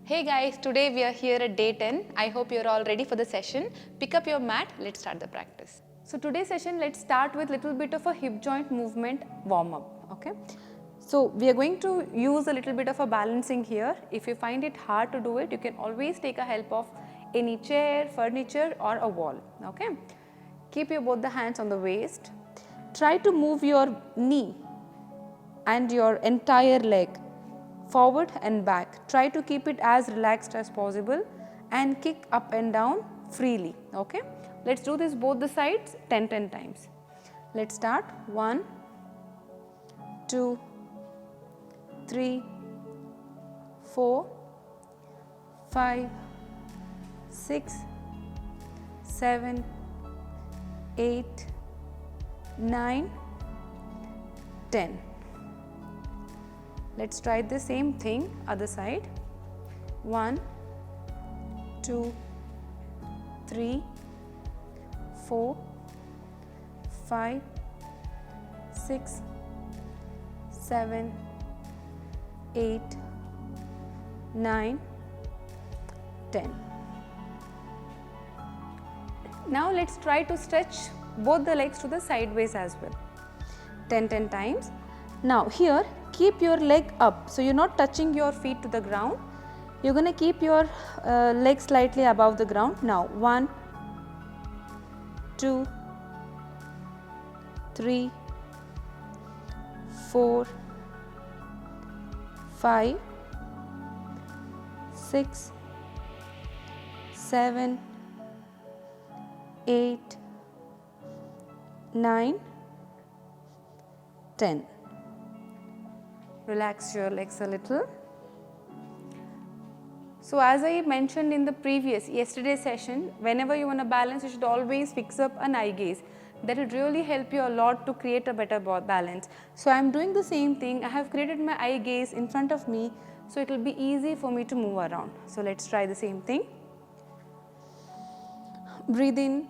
Hey guys, today we are here at day 10. I hope you're all ready for the session. Pick up your mat, let's start the practice. So today's session, let's start with little bit of a hip joint movement warm up, okay? So we are going to use a little bit of a balancing here. If you find it hard to do it, you can always take a help of any chair, furniture or a wall, okay? Keep your both the hands on the waist. Try to move your knee and your entire leg forward and back. Try to keep it as relaxed as possible and kick up and down freely, okay? Let's do this both the sides 10 times. Let's start 1, 2, 3, 4, 5, 6, 7, 8, 9, 10. Let's try the same thing other side. 1, 2, 3, 4, 5, 6, 7, 8, 9, 10. Now let's try to stretch both the legs to the sideways as well. 10 times. Now here keep your leg up, so you're not touching your feet to the ground. You're going to keep your leg slightly above the ground. Now 1, 2, 3, 4, 5, 6, 7, 8, 9, 10. Relax your legs a little. So as I mentioned in the yesterday's session, whenever you want to balance, you should always fix up an eye gaze. That will really help you a lot to create a better balance. So I am doing the same thing. I have created my eye gaze in front of me, so it will be easy for me to move around. So let's try the same thing. Breathe in,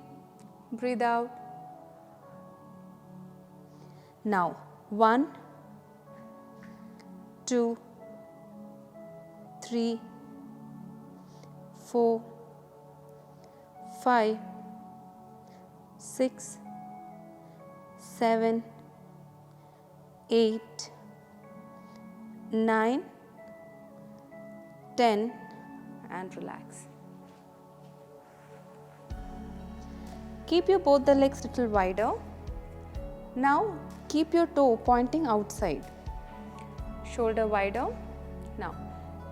breathe out. Now 1, 2, 3, 4, 5, 6, 7, 8, 9, 10 and relax. Keep your both the legs little wider. Now keep your toe pointing outside. Shoulder wider. Now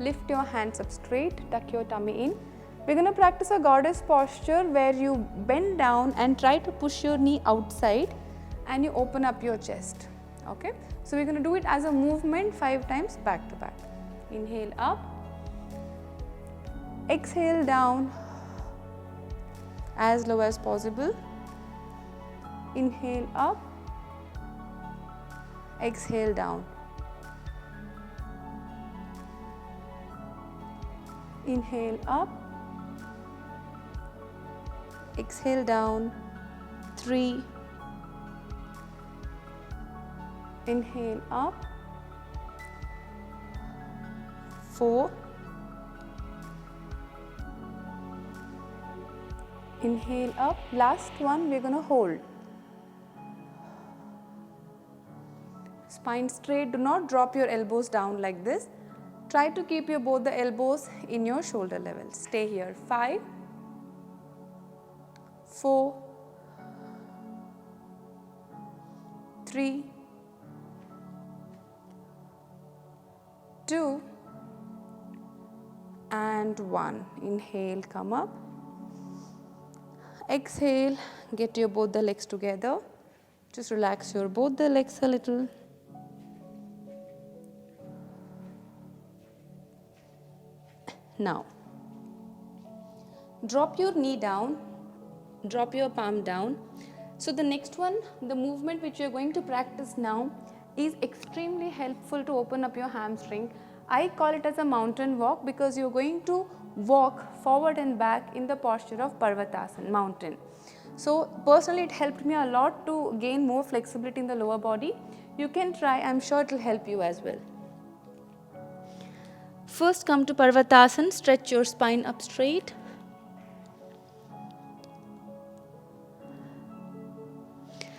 lift your hands up straight, tuck your tummy in. We're going to practice a goddess posture where you bend down and try to push your knee outside and you open up your chest, okay? So we're going to do it as a movement 5 times back to back. Inhale up, exhale down as low as possible. Inhale up, exhale down. Inhale up, exhale down, 3, inhale up, 4, inhale up, last one we're going to hold. Spine straight, do not drop your elbows down like this. Try to keep both the elbows in your shoulder level. Stay here. 5, 4, 3, 2 and 1. Inhale, come up. Exhale, get your both the legs together. Just relax your both the legs a little. Now, drop your knee down, drop your palm down. So the next one, the movement which you are going to practice now is extremely helpful to open up your hamstring. I call it as a mountain walk because you are going to walk forward and back in the posture of Parvatasana, mountain. So personally it helped me a lot to gain more flexibility in the lower body. You can try, I am sure it will help you as well. First come to Parvatasana, stretch your spine up straight.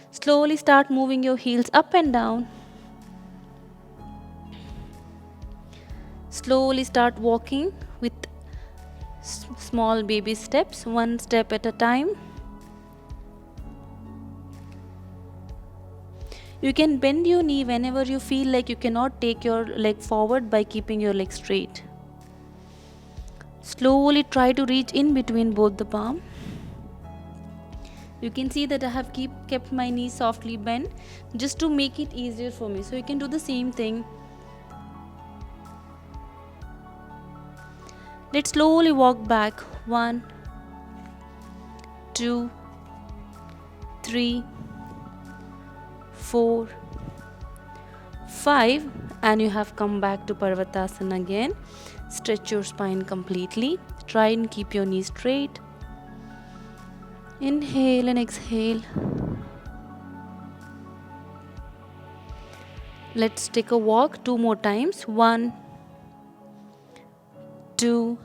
Slowly start moving your heels up and down. Slowly start walking with small baby steps, one step at a time. You can bend your knee whenever you feel like you cannot take your leg forward by keeping your leg straight. Slowly try to reach in between both the palms. You can see that I have kept my knees softly bent just to make it easier for me. So you can do the same thing. Let's slowly walk back. 1, 2, 3, 4, 5, and you have come back to Parvatasana again. Stretch your spine completely. Try and keep your knees straight. Inhale and exhale. Let's take a walk 2 more times. 1, 2.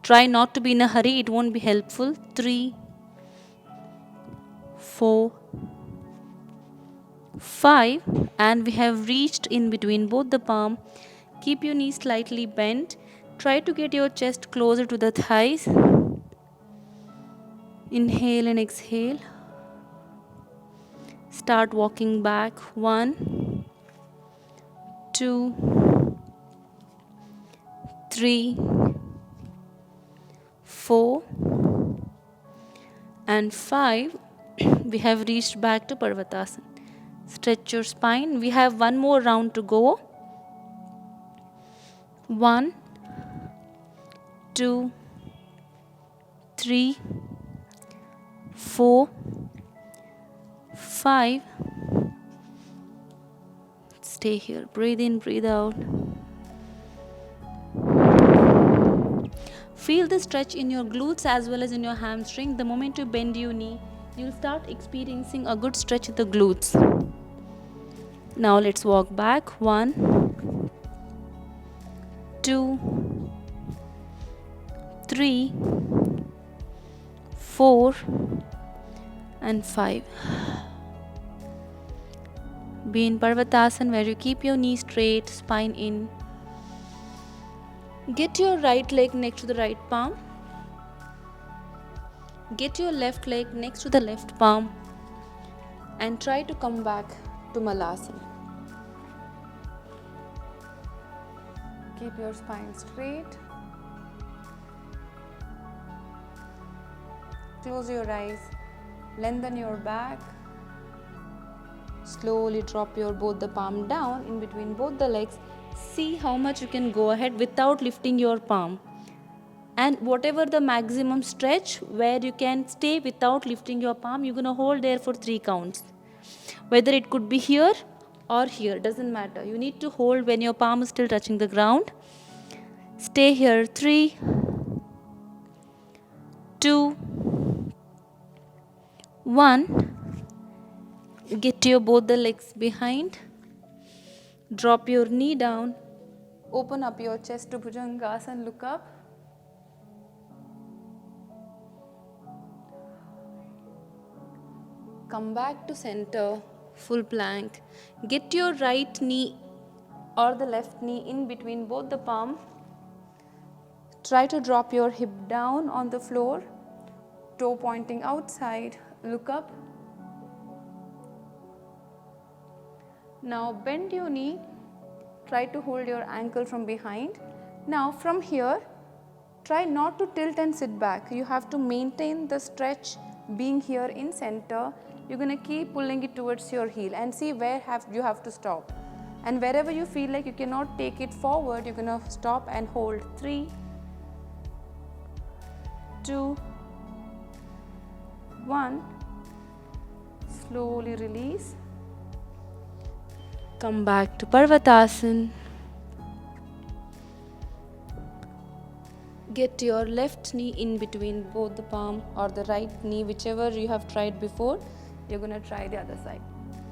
Try not to be in a hurry, it won't be helpful. 3, 4, 5, and we have reached in between both the palm. Keep your knees slightly bent. Try to get your chest closer to the thighs. Inhale and exhale. Start walking back. 1, 2, 3, 4, and 5. We have reached back to Parvatasana. Stretch your spine. We have one more round to go. 1, 2, 3, 4, 5. Stay here. Breathe in, breathe out. Feel the stretch in your glutes as well as in your hamstring. The moment you bend your knee, you'll start experiencing a good stretch in the glutes. Now let's walk back. 1, 2, 3, 4, and 5. Be in Parvatasana where you keep your knee straight, spine in. Get your right leg next to the right palm. Get your left leg next to the left palm. And try to come back to Malasana. Keep your spine straight. Close your eyes. Lengthen your back. Slowly drop both the palm down in between both the legs. See how much you can go ahead without lifting your palm. And whatever the maximum stretch where you can stay without lifting your palm, you're going to hold there for 3 counts. Whether it could be here or here, doesn't matter. You need to hold when your palm is still touching the ground. Stay here. 3, 2, 1. Get your both the legs behind. Drop your knee down. Open up your chest to Bhujangasana. Look up. Come back to center. Full plank. Get your right knee or the left knee in between both the palm. Try to drop your hip down on the floor. Toe pointing outside. Look up. Now bend your knee. Try to hold your ankle from behind. Now from here, try not to tilt and sit back. You have to maintain the stretch being here in center. You're going to keep pulling it towards your heel and see where you have to stop. And wherever you feel like you cannot take it forward, you're going to stop and hold. 3, 2, 1. Slowly release. Come back to Parvatasana. Get your left knee in between both the palm or the right knee, whichever you have tried before. You're going to try the other side.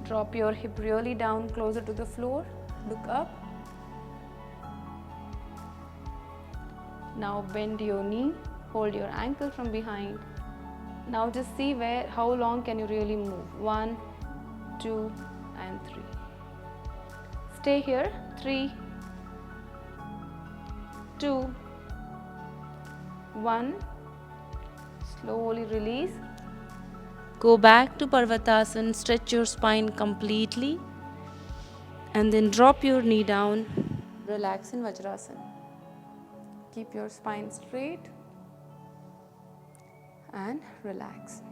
Drop your hip really down closer to the floor. Look up. Now bend your knee, hold your ankle from behind. Now just see how long can you really move. 1, 2 and 3. Stay here. 3, 2, 1. Slowly release. Go back to Parvatasana, stretch your spine completely and then drop your knee down. Relax in Vajrasana. Keep your spine straight and relax.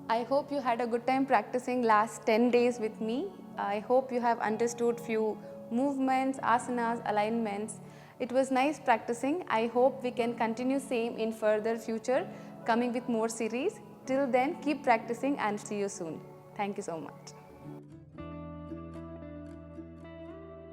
I hope you had a good time practicing last 10 days with me. I hope you have understood few movements, asanas, alignments. It was nice practicing. I hope we can continue same in further future, coming with more series. Till then, keep practicing and see you soon. Thank you so much.